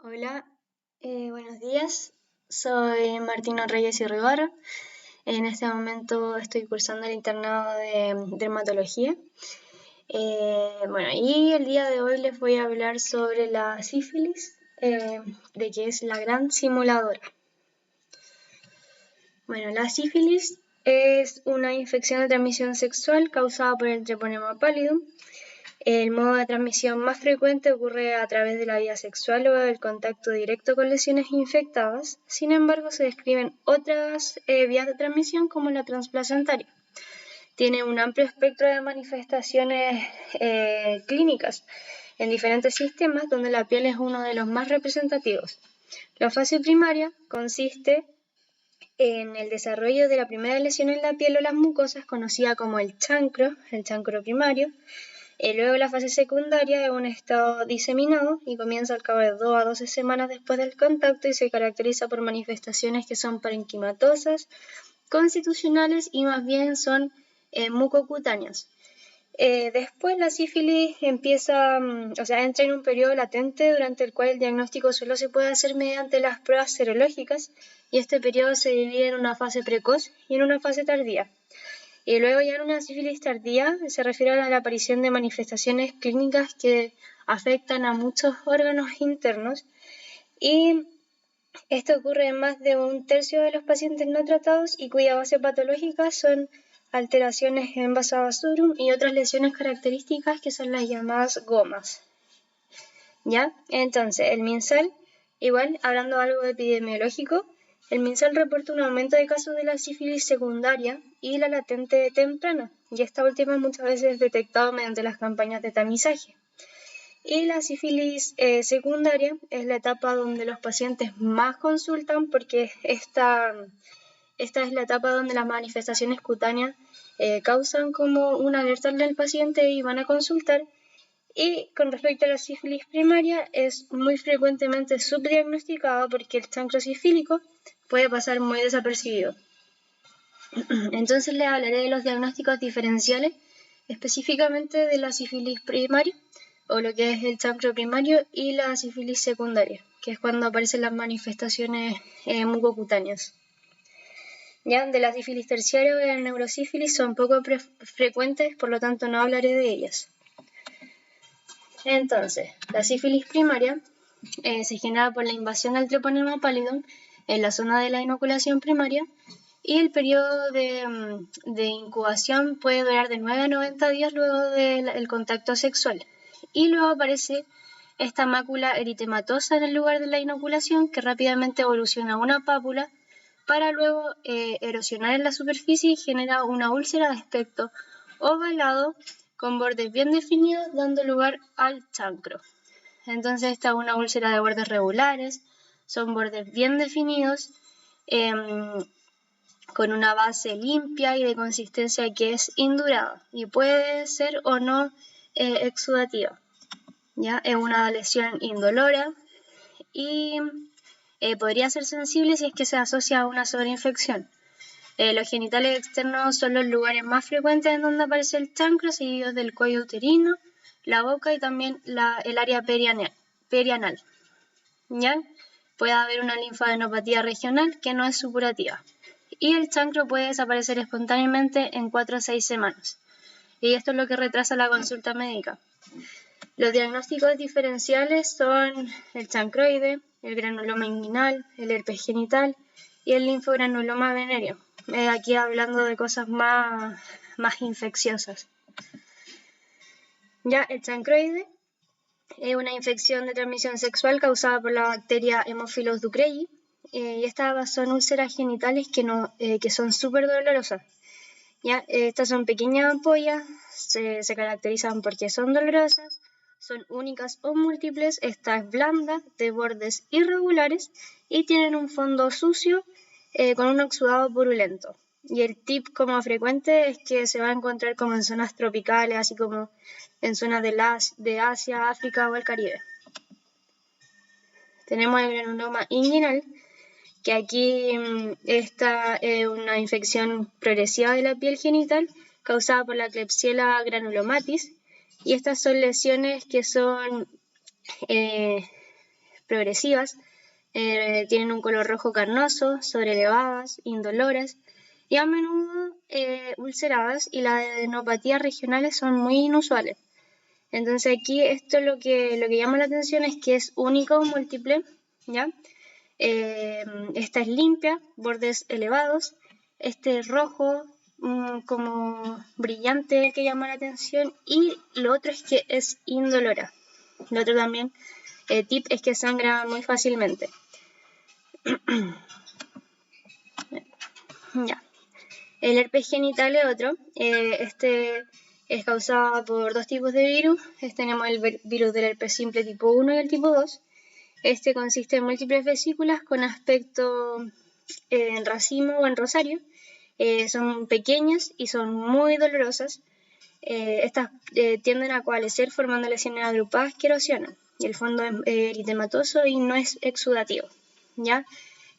Hola, buenos días. Soy Martina Reyes y Ribarra. En este momento estoy cursando el internado de dermatología. Y el día de hoy les voy a hablar sobre la sífilis, de que es la gran simuladora. Bueno, la sífilis es una infección de transmisión sexual causada por el Treponema pallidum. El modo de transmisión más frecuente ocurre a través de la vía sexual o del contacto directo con lesiones infectadas. Sin embargo, se describen otras vías de transmisión como la transplacentaria. Tiene un amplio espectro de manifestaciones clínicas en diferentes sistemas, donde la piel es uno de los más representativos. La fase primaria consiste en el desarrollo de la primera lesión en la piel o las mucosas, conocida como el chancro primario. Luego la fase secundaria es un estado diseminado y comienza al cabo de 2 a 12 semanas después del contacto y se caracteriza por manifestaciones que son parenquimatosas, constitucionales y más bien son mucocutáneas. Después la sífilis entra en un periodo latente durante el cual el diagnóstico solo se puede hacer mediante las pruebas serológicas y este periodo se divide en una fase precoz y en una fase tardía. Y luego ya en una sífilis tardía se refiere a la aparición de manifestaciones clínicas que afectan a muchos órganos internos y esto ocurre en más de un tercio de los pacientes no tratados y cuya base patológica son alteraciones en vasa vasorum y otras lesiones características que son las llamadas gomas. ¿Ya? Entonces, el MinSal, igual hablando algo epidemiológico, el MinSal reporta un aumento de casos de la sífilis secundaria y la latente temprana, y esta última muchas veces es detectada mediante las campañas de tamizaje. Y la sífilis secundaria es la etapa donde los pacientes más consultan porque esta es la etapa donde las manifestaciones cutáneas causan como una alerta en el paciente y van a consultar. Y con respecto a la sífilis primaria, es muy frecuentemente subdiagnosticada porque el chancro sifílico puede pasar muy desapercibido. Entonces les hablaré de los diagnósticos diferenciales, específicamente de la sífilis primaria, o lo que es el chancro primario, y la sífilis secundaria, que es cuando aparecen las manifestaciones mucocutáneas. Ya de la sífilis terciaria o de la neurosífilis son poco frecuentes, por lo tanto no hablaré de ellas. Entonces, la sífilis primaria se genera por la invasión del Treponema pallidum en la zona de la inoculación primaria y el periodo de incubación puede durar de 9 a 90 días luego del contacto sexual. Y luego aparece esta mácula eritematosa en el lugar de la inoculación que rápidamente evoluciona a una pápula para luego erosionar en la superficie y genera una úlcera de aspecto ovalado con bordes bien definidos, dando lugar al chancro. Entonces esta es una úlcera de bordes regulares, son bordes bien definidos, con una base limpia y de consistencia que es indurada y puede ser o no exudativa. ¿Ya? Es una lesión indolora y podría ser sensible si es que se asocia a una sobreinfección. Los genitales externos son los lugares más frecuentes en donde aparece el chancro, seguidos del cuello uterino, la boca y también el área perianal. ¿Ya? Puede haber una linfadenopatía regional que no es supurativa. Y el chancro puede desaparecer espontáneamente en 4 a 6 semanas. Y esto es lo que retrasa la consulta médica. Los diagnósticos diferenciales son el chancroide, el granuloma inguinal, el herpes genital y el linfogranuloma venéreo. Aquí hablando de cosas más infecciosas. Ya el chancroide es una infección de transmisión sexual causada por la bacteria Haemophilus ducreyi y estas son úlceras genitales que son súper dolorosas. ¿Ya? Estas son pequeñas ampollas, se caracterizan porque son dolorosas, son únicas o múltiples, esta es blanda, de bordes irregulares y tienen un fondo sucio con un exudado purulento. Y el tip como frecuente es que se va a encontrar como en zonas tropicales, así como en zonas de Asia, África o el Caribe. Tenemos el granuloma inguinal, que aquí esta es una infección progresiva de la piel genital causada por la Klebsiella granulomatis y estas son lesiones que son progresivas, tienen un color rojo carnoso, sobrelevadas, indoloras y a menudo ulceradas, y las adenopatías regionales son muy inusuales. Entonces aquí esto lo que llama la atención es que es único o múltiple, ¿ya? Esta es limpia, bordes elevados, este rojo como brillante el que llama la atención, y lo otro es que es indolora. Lo otro también tip es que sangra muy fácilmente. Ya. El herpes genital es otro. Este es causado por dos tipos de virus. Tenemos el virus del herpes simple tipo 1 y el tipo 2. Este consiste en múltiples vesículas con aspecto en racimo o en rosario. Son pequeñas y son muy dolorosas. Estas tienden a coalescer formando lesiones agrupadas que erosionan. Y el fondo es eritematoso y no es exudativo, ¿ya?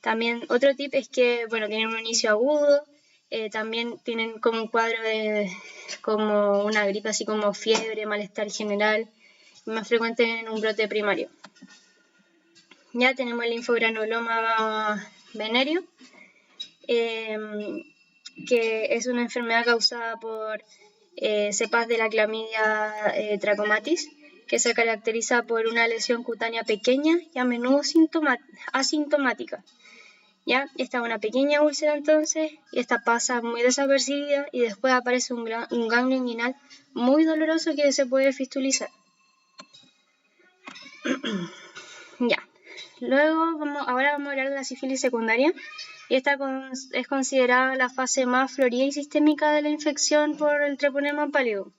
También otro tip es que, bueno, tienen un inicio agudo, también tienen como un cuadro de como una gripe, así como fiebre, malestar general, más frecuente en un brote primario. Ya tenemos el linfogranuloma venéreo, que es una enfermedad causada por cepas de la clamidia trachomatis, que se caracteriza por una lesión cutánea pequeña y a menudo asintomática. ¿Ya? Esta es una pequeña úlcera entonces, y esta pasa muy desapercibida y después aparece un ganglio inguinal muy doloroso que se puede fistulizar. Ya. Luego ahora vamos a hablar de la sífilis secundaria, y esta es considerada la fase más florida y sistémica de la infección por el Treponema pallidum,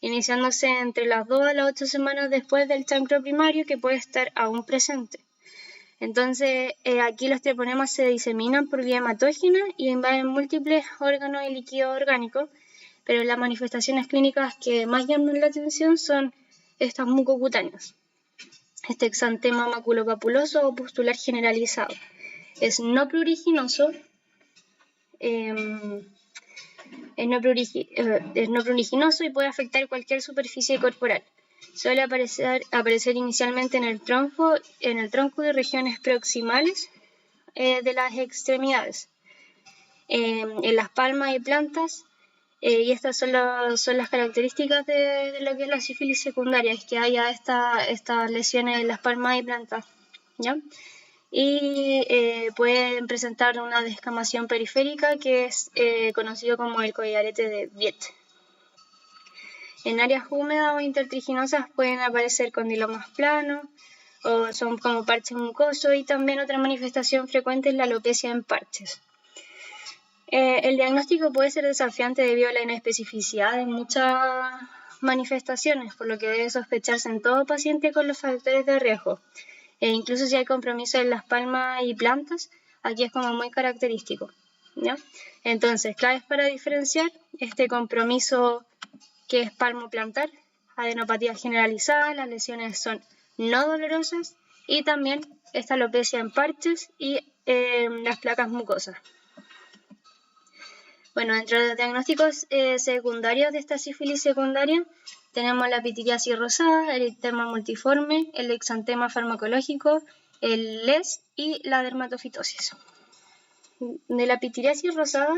iniciándose entre las 2 a las 8 semanas después del chancro primario, que puede estar aún presente. Entonces, aquí los treponemas se diseminan por vía hematógena y invaden múltiples órganos y líquidos orgánicos, pero las manifestaciones clínicas que más llaman la atención son estas mucocutáneas. Este exantema maculopapuloso o pustular generalizado es no pruriginoso, es no pruriginoso y puede afectar cualquier superficie corporal. Suele aparecer inicialmente en el tronco y regiones proximales de las extremidades, en las palmas y plantas, y estas son las características de lo que es la sífilis secundaria, es que haya estas lesiones en las palmas y plantas, ¿ya? Y pueden presentar una descamación periférica que es conocido como el collarete de Viet. En áreas húmedas o intertriginosas pueden aparecer condilomas planos o son como parches mucosos, y también otra manifestación frecuente es la alopecia en parches. El diagnóstico puede ser desafiante debido a la inespecificidad de muchas manifestaciones, por lo que debe sospecharse en todo paciente con los factores de riesgo. Incluso si hay compromiso en las palmas y plantas, aquí es como muy característico, ¿ya? Entonces, claves para diferenciar: este compromiso que es palmoplantar, adenopatía generalizada, las lesiones son no dolorosas, y también esta alopecia en parches y las placas mucosas. Bueno, dentro de los diagnósticos secundarios de esta sífilis secundaria tenemos la pitiriasis rosada, el eritema multiforme, el exantema farmacológico, el LES y la dermatofitosis. De la pitiriasis rosada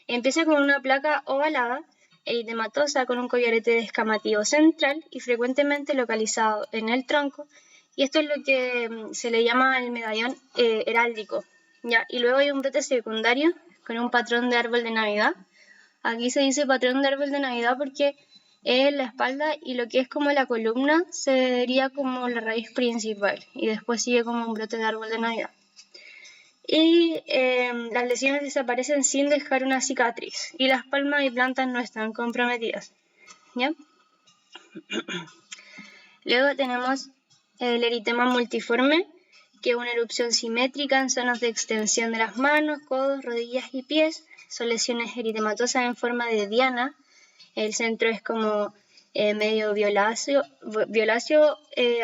empieza con una placa ovalada, eritematosa, con un collarete descamativo central y frecuentemente localizado en el tronco, y esto es lo que se le llama el medallón heráldico, ¿ya? Y luego hay un brote secundario con un patrón de árbol de Navidad. Aquí se dice patrón de árbol de Navidad porque es la espalda y lo que es como la columna sería como la raíz principal, y después sigue como un brote de árbol de Navidad. Y las lesiones desaparecen sin dejar una cicatriz, y las palmas y plantas no están comprometidas, ¿ya? Luego tenemos el eritema multiforme, que es una erupción simétrica en zonas de extensión de las manos, codos, rodillas y pies. Son lesiones eritematosas en forma de diana. El centro es como medio violáceo,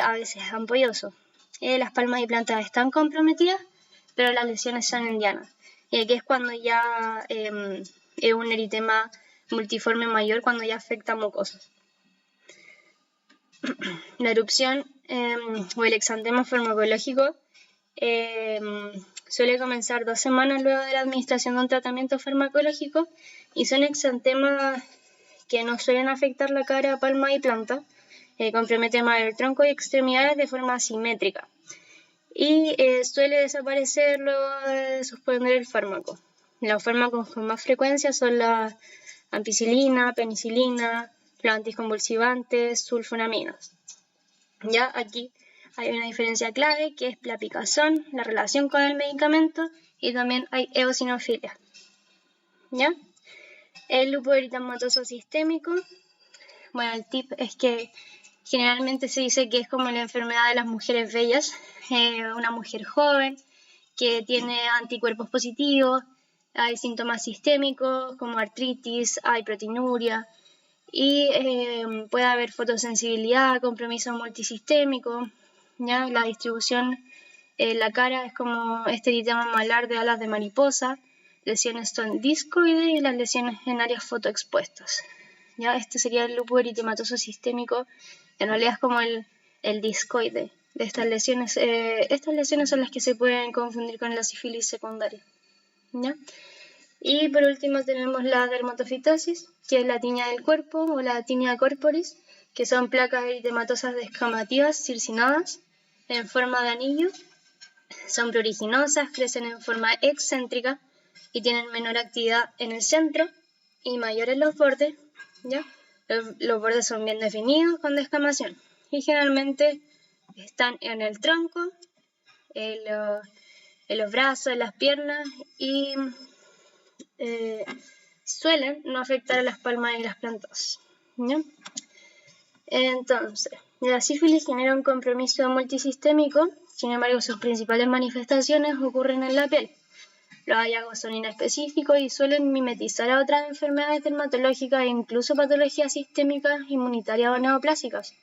a veces ampolloso. Las palmas y plantas están comprometidas, pero las lesiones son en diana. Y aquí es cuando ya es un eritema multiforme mayor, cuando ya afecta a mucosas. La erupción o el exantema farmacológico suele comenzar 2 semanas luego de la administración de un tratamiento farmacológico y son exantemas que no suelen afectar la cara, palma y planta, comprometen más el tronco y extremidades de forma asimétrica y suele desaparecer luego de suspender el fármaco. Los fármacos con más frecuencia son la ampicilina, penicilina, los anticonvulsivantes, sulfonaminas. Ya aquí hay una diferencia clave que es la picazón, la relación con el medicamento y también hay eosinofilia. ¿Ya? El lupus eritematoso sistémico, bueno, el tip es que generalmente se dice que es como la enfermedad de las mujeres bellas, una mujer joven que tiene anticuerpos positivos, hay síntomas sistémicos como artritis, hay proteinuria y puede haber fotosensibilidad, compromiso multisistémico, ¿ya? La distribución en la cara es como este eritema malar de alas de mariposa, lesiones son discoides y las lesiones en áreas fotoexpuestas. ¿Ya? Este sería el lupus eritematoso sistémico, en realidad es como el discoide de estas lesiones. Estas lesiones son las que se pueden confundir con la sífilis secundaria. ¿Ya? Y por último tenemos la dermatofitosis, que es la tiña del cuerpo o la tinea corporis, que son placas eritematosas descamativas circinadas en forma de anillo. Son pruriginosas, crecen en forma excéntrica y tienen menor actividad en el centro y mayor en los bordes. ¿Ya? Los bordes son bien definidos con descamación y generalmente están en el tronco, en los brazos, en las piernas y suelen no afectar a las palmas y las plantas. ¿Ya? Entonces, la sífilis genera un compromiso multisistémico, sin embargo sus principales manifestaciones ocurren en la piel. Los hallazgos son inespecíficos y suelen mimetizar a otras enfermedades dermatológicas e incluso patologías sistémicas, inmunitarias o neoplásicas.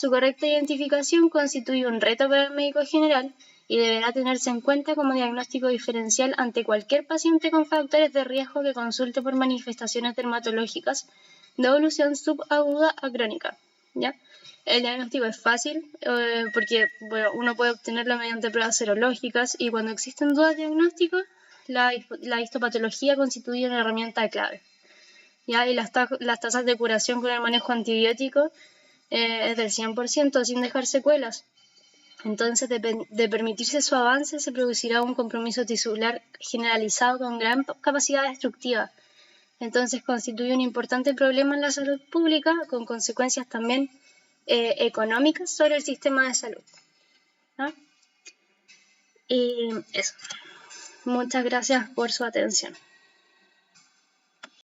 Su correcta identificación constituye un reto para el médico general y deberá tenerse en cuenta como diagnóstico diferencial ante cualquier paciente con factores de riesgo que consulte por manifestaciones dermatológicas de evolución subaguda a crónica. ¿Ya? El diagnóstico es fácil porque uno puede obtenerlo mediante pruebas serológicas y cuando existen dudas diagnósticas, la histopatología constituye una herramienta clave. ¿Ya? Y las tasas de curación con el manejo antibiótico es del 100% sin dejar secuelas. Entonces, de permitirse su avance, se producirá un compromiso tisular generalizado con gran capacidad destructiva. Entonces, constituye un importante problema en la salud pública, con consecuencias también económicas sobre el sistema de salud. ¿No? Y eso. Muchas gracias por su atención.